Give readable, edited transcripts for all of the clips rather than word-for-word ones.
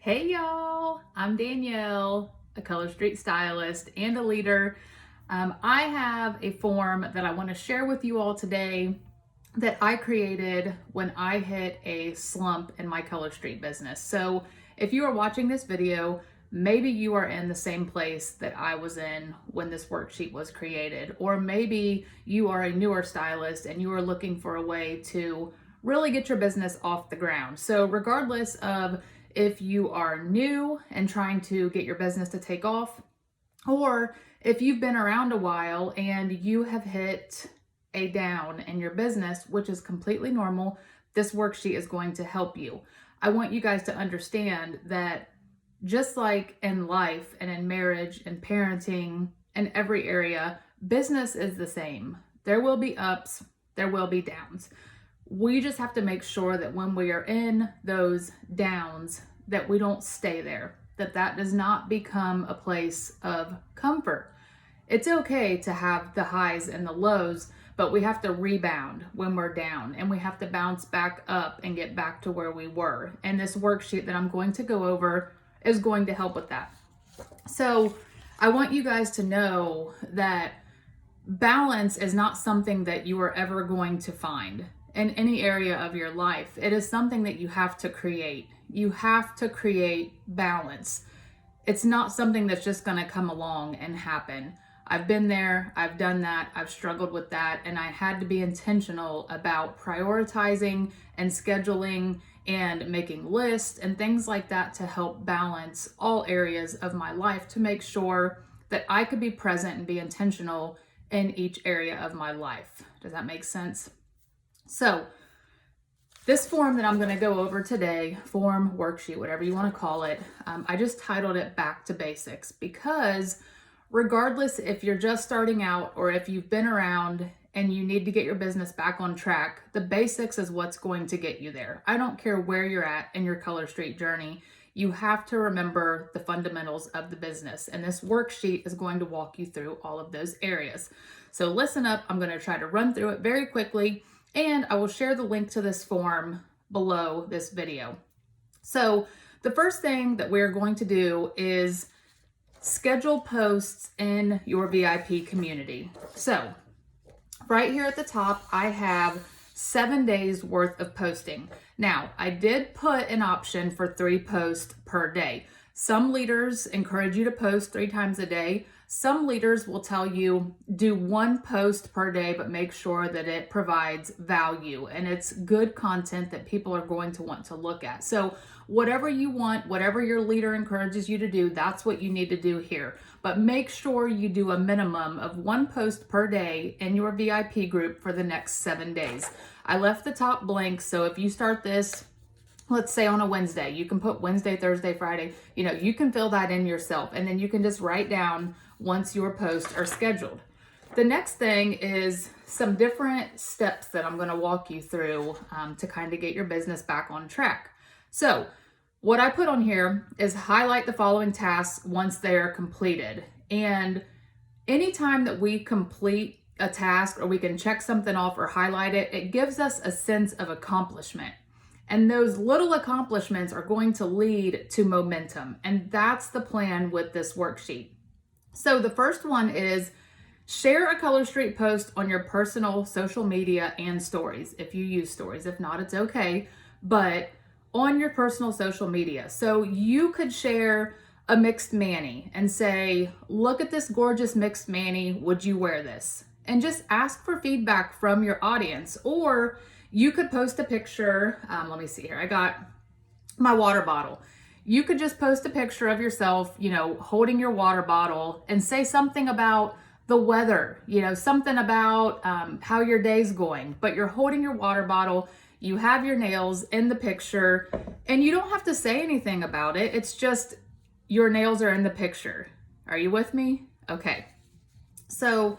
Hey y'all, I'm Danielle, a Color Street stylist and a leader. I have a form that I want to share with you all today that I created when I hit a slump in my Color Street business. So if you are watching this video, maybe you are in the same place that I was in when this worksheet was created, or maybe you are a newer stylist and you are looking for a way to really get your business off the ground. So regardless of if you are new and trying to get your business to take off, or if you've been around a while and you have hit a down in your business, which is completely normal, this worksheet is going to help you. I want you guys to understand that just like in life and in marriage and parenting and every area, business is the same. There will be ups, there will be downs. We just have to make sure that when we are in those downs, that we don't stay there, that does not become a place of comfort. It's okay to have the highs and the lows, but we have to rebound when we're down and we have to bounce back up and get back to where we were. And this worksheet that I'm going to go over is going to help with that. So I want you guys to know that balance is not something that you are ever going to find in any area of your life. It is something that you have to create. You have to create balance. It's not something that's just going to come along and happen. I've been there, I've done that, I've struggled with that, and I had to be intentional about prioritizing and scheduling and making lists and things like that to help balance all areas of my life to make sure that I could be present and be intentional in each area of my life. Does that make sense? So this form that I'm going to go over today, form, worksheet, whatever you want to call it, I just titled it Back to Basics because regardless if you're just starting out or if you've been around and you need to get your business back on track, the basics is what's going to get you there. I don't care where you're at in your Color Street journey. You have to remember the fundamentals of the business, and this worksheet is going to walk you through all of those areas. So listen up, I'm going to try to run through it very quickly, and I will share the link to this form below this video. So the first thing that we're going to do is schedule posts in your VIP community. So right here at the top, I have 7 days worth of posting. Now, I did put an option for 3 posts per day. Some leaders encourage you to post 3 times a day. Some leaders will tell you do 1 post per day, but make sure that it provides value and it's good content that people are going to want to look at. So whatever you want, whatever your leader encourages you to do, that's what you need to do here. But make sure you do a minimum of 1 post per day in your VIP group for the next 7 days. I left the top blank, so if you start this, let's say on a Wednesday, you can put Wednesday, Thursday, Friday, you can fill that in yourself, and then you can just write down once your posts are scheduled. The next thing is some different steps that I'm going to walk you through to kind of get your business back on track. So what I put on here is highlight the following tasks once they're completed. And anytime that we complete a task or we can check something off or highlight it, it gives us a sense of accomplishment. And those little accomplishments are going to lead to momentum. And that's the plan with this worksheet. So the first one is share a Color Street post on your personal social media and stories. If you use stories, if not, it's okay. But on your personal social media. So you could share a mixed mani and say, look at this gorgeous mixed mani. Would you wear this? And just ask for feedback from your audience. Or you could post a picture. Let me see here. I got my water bottle. You could just post a picture of yourself, holding your water bottle and say something about the weather, something about how your day's going, but you're holding your water bottle, you have your nails in the picture, and you don't have to say anything about it. It's just your nails are in the picture. Are you with me? Okay. So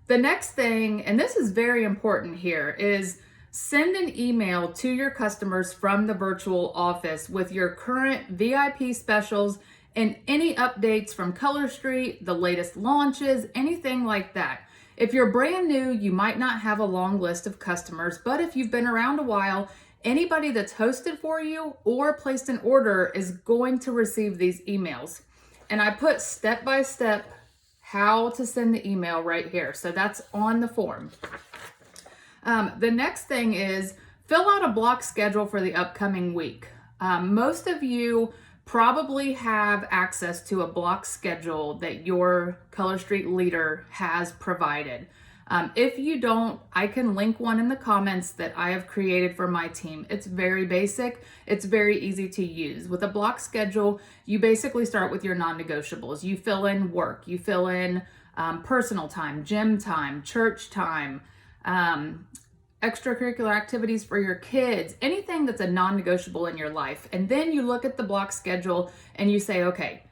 the next thing, and this is very important here, is send an email to your customers from the virtual office with your current VIP specials and any updates from Color Street, the latest launches, anything like that. If you're brand new, you might not have a long list of customers, but if you've been around a while Anybody that's hosted for you or placed an order is going to receive these emails. And I put step-by-step how to send the email right here. So that's on the form. The next thing is fill out a block schedule for the upcoming week. Most of you probably have access to a block schedule that your Color Street leader has provided. If you don't, I can link one in the comments that I have created for my team. It's very basic. It's very easy to use. With a block schedule, you basically start with your non-negotiables. You fill in work, you fill in personal time, gym time, church time, extracurricular activities for your kids, anything that's a non-negotiable in your life. And then you look at the block schedule and you say, okay,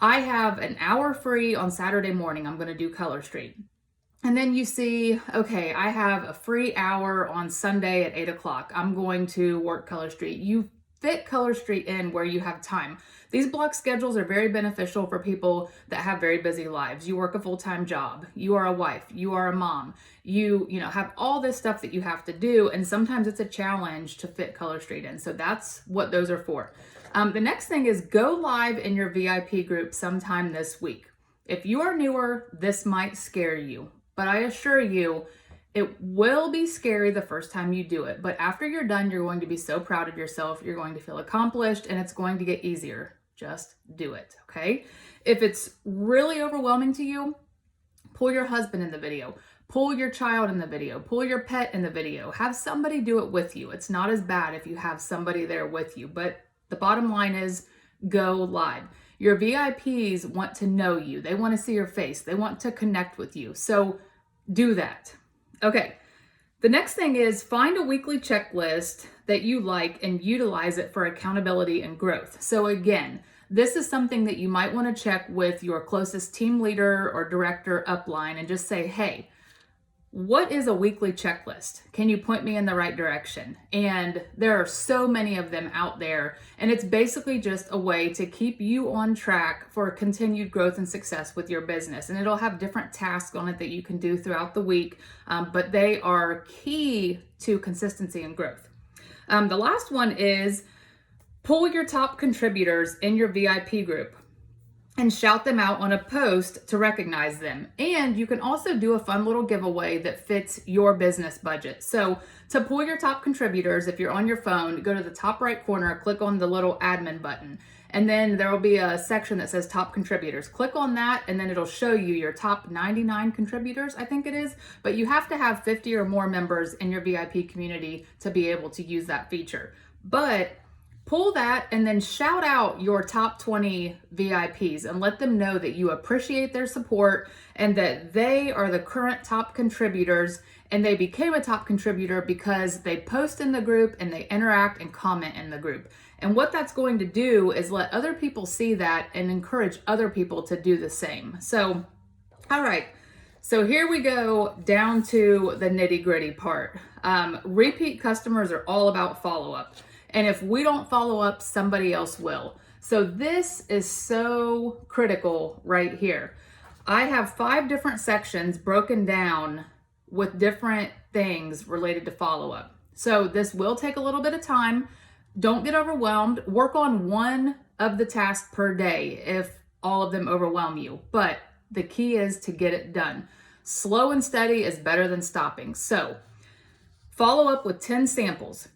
I have an hour free on Saturday morning. I'm going to do Color Street. And then you see, okay, I have a free hour on Sunday at 8 o'clock. I'm going to work Color Street. You fit Color Street in where you have time. These block schedules are very beneficial for people that have very busy lives. You work a full-time job. You are a wife. You are a mom. You have all this stuff that you have to do. And sometimes it's a challenge to fit Color Street in. So that's what those are for. The next thing is go live in your VIP group sometime this week. If you are newer, this might scare you. But I assure you, it will be scary the first time you do it. But after you're done, you're going to be so proud of yourself. You're going to feel accomplished and it's going to get easier. Just do it, okay? If it's really overwhelming to you, pull your husband in the video. Pull your child in the video. Pull your pet in the video. Have somebody do it with you. It's not as bad if you have somebody there with you. But the bottom line is go live. Your VIPs want to know you. They want to see your face. They want to connect with you. So do that. Okay. The next thing is find a weekly checklist that you like and utilize it for accountability and growth. So again, this is something that you might want to check with your closest team leader or director upline and just say, hey, what is a weekly checklist? Can you point me in the right direction? And there are so many of them out there. And it's basically just a way to keep you on track for continued growth and success with your business. And it'll have different tasks on it that you can do throughout the week, but they are key to consistency and growth. The last one is pull your top contributors in your VIP group and shout them out on a post to recognize them. And you can also do a fun little giveaway that fits your business budget. So to pull your top contributors, if you're on your phone, go to the top right corner, click on the little admin button, and then there will be a section that says top contributors. Click on that and then it'll show you your top 99 contributors, I think it is, but you have to have 50 or more members in your VIP community to be able to use that feature. But pull that and then shout out your top 20 VIPs and let them know that you appreciate their support and that they are the current top contributors and they became a top contributor because they post in the group and they interact and comment in the group. And what that's going to do is let other people see that and encourage other people to do the same. So, all right. So here we go down to the nitty-gritty part. Repeat customers are all about follow-up. And if we don't follow up, somebody else will. So this is so critical right here. I have 5 different sections broken down with different things related to follow-up. So this will take a little bit of time. Don't get overwhelmed. Work on one of the tasks per day if all of them overwhelm you. But the key is to get it done. Slow and steady is better than stopping. So follow up with 10 samples.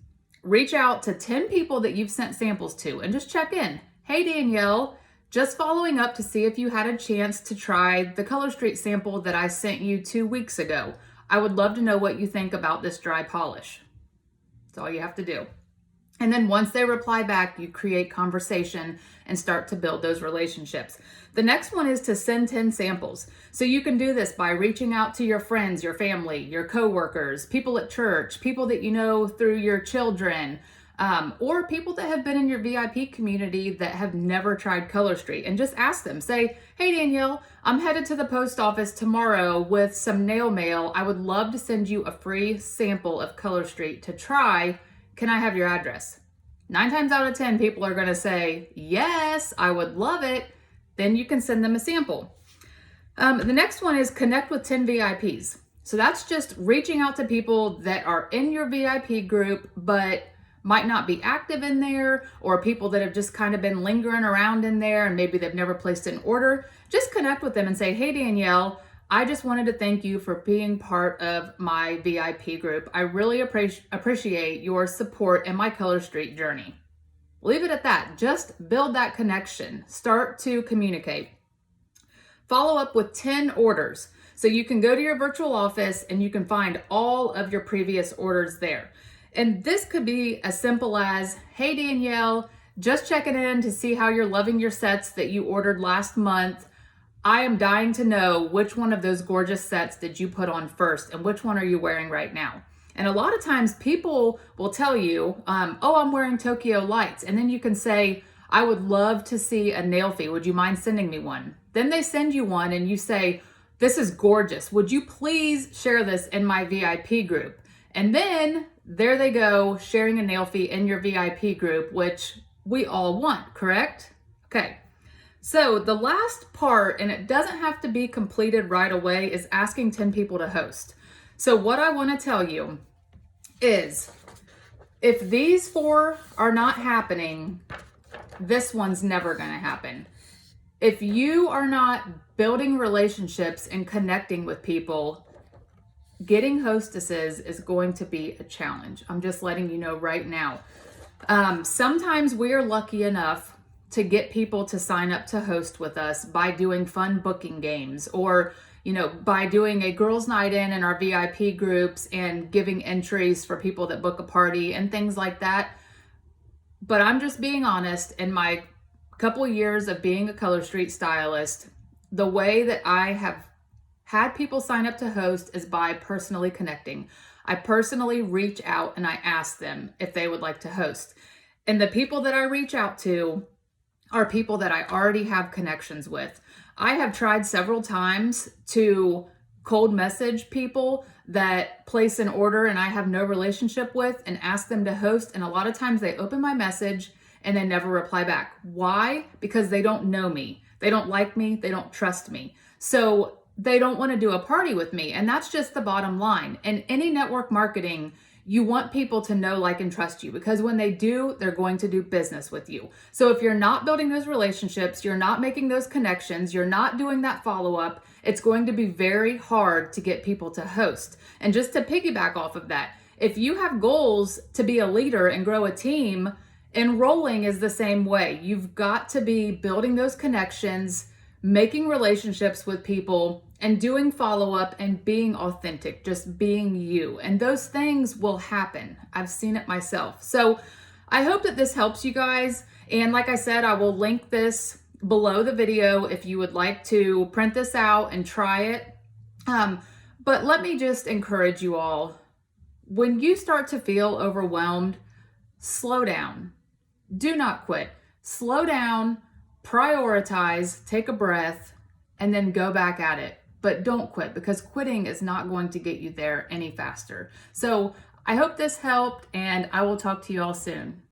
Reach out to 10 people that you've sent samples to and just check in. Hey, Danielle, just following up to see if you had a chance to try the Color Street sample that I sent you 2 weeks ago. I would love to know what you think about this dry polish. That's all you have to do. And then once they reply back, you create conversation and start to build those relationships. The next one is to send 10 samples. So you can do this by reaching out to your friends, your family, your coworkers, people at church, people that you know through your children, or people that have been in your VIP community that have never tried Color Street, and just ask them. Say, hey Danielle, I'm headed to the post office tomorrow with some nail mail. I would love to send you a free sample of Color Street to try. Can I have your address? 9 times out of 10, people are going to say, yes, I would love it. Then you can send them a sample. The next one is connect with 10 VIPs. So that's just reaching out to people that are in your VIP group, but might not be active in there, or people that have just kind of been lingering around in there and maybe they've never placed an order, just connect with them and say, hey, Danielle, I just wanted to thank you for being part of my VIP group. I really appreciate your support in my Color Street journey. Leave it at that. Just build that connection. Start to communicate. Follow up with 10 orders. So you can go to your virtual office and you can find all of your previous orders there. And this could be as simple as, hey Danielle, just checking in to see how you're loving your sets that you ordered last month. I am dying to know which one of those gorgeous sets did you put on first and which one are you wearing right now? And a lot of times people will tell you, oh, I'm wearing Tokyo Lights. And then you can say, I would love to see a nail-fee. Would you mind sending me one? Then they send you one and you say, this is gorgeous. Would you please share this in my VIP group? And then there they go, sharing a nail-fee in your VIP group, which we all want, correct? Okay. So the last part, and it doesn't have to be completed right away, is asking 10 people to host. So what I want to tell you is if these 4 are not happening, this one's never going to happen. If you are not building relationships and connecting with people, getting hostesses is going to be a challenge. I'm just letting you know right now. Sometimes we are lucky enough to get people to sign up to host with us by doing fun booking games, or by doing a girls' night in our VIP groups and giving entries for people that book a party and things like that. But I'm just being honest, in my couple of years of being a Color Street stylist, the way that I have had people sign up to host is by personally connecting. I personally reach out and I ask them if they would like to host. And the people that I reach out to are people that I already have connections with. I have tried several times to cold message people that place an order and I have no relationship with and ask them to host. And a lot of times they open my message and they never reply back. Why? Because they don't know me. They don't like me. They don't trust me. So they don't want to do a party with me. And that's just the bottom line. In any network marketing, you want people to know, like, and trust you, because when they do, they're going to do business with you. So if you're not building those relationships, you're not making those connections, you're not doing that follow-up, it's going to be very hard to get people to host. And just to piggyback off of that, if you have goals to be a leader and grow a team, enrolling is the same way. You've got to be building those connections, making relationships with people, and doing follow-up and being authentic, just being you. And those things will happen. I've seen it myself. So I hope that this helps you guys. And like I said, I will link this below the video if you would like to print this out and try it. But let me just encourage you all, when you start to feel overwhelmed, slow down. Do not quit. Slow down, prioritize, take a breath, and then go back at it. But don't quit, because quitting is not going to get you there any faster. So I hope this helped, and I will talk to you all soon.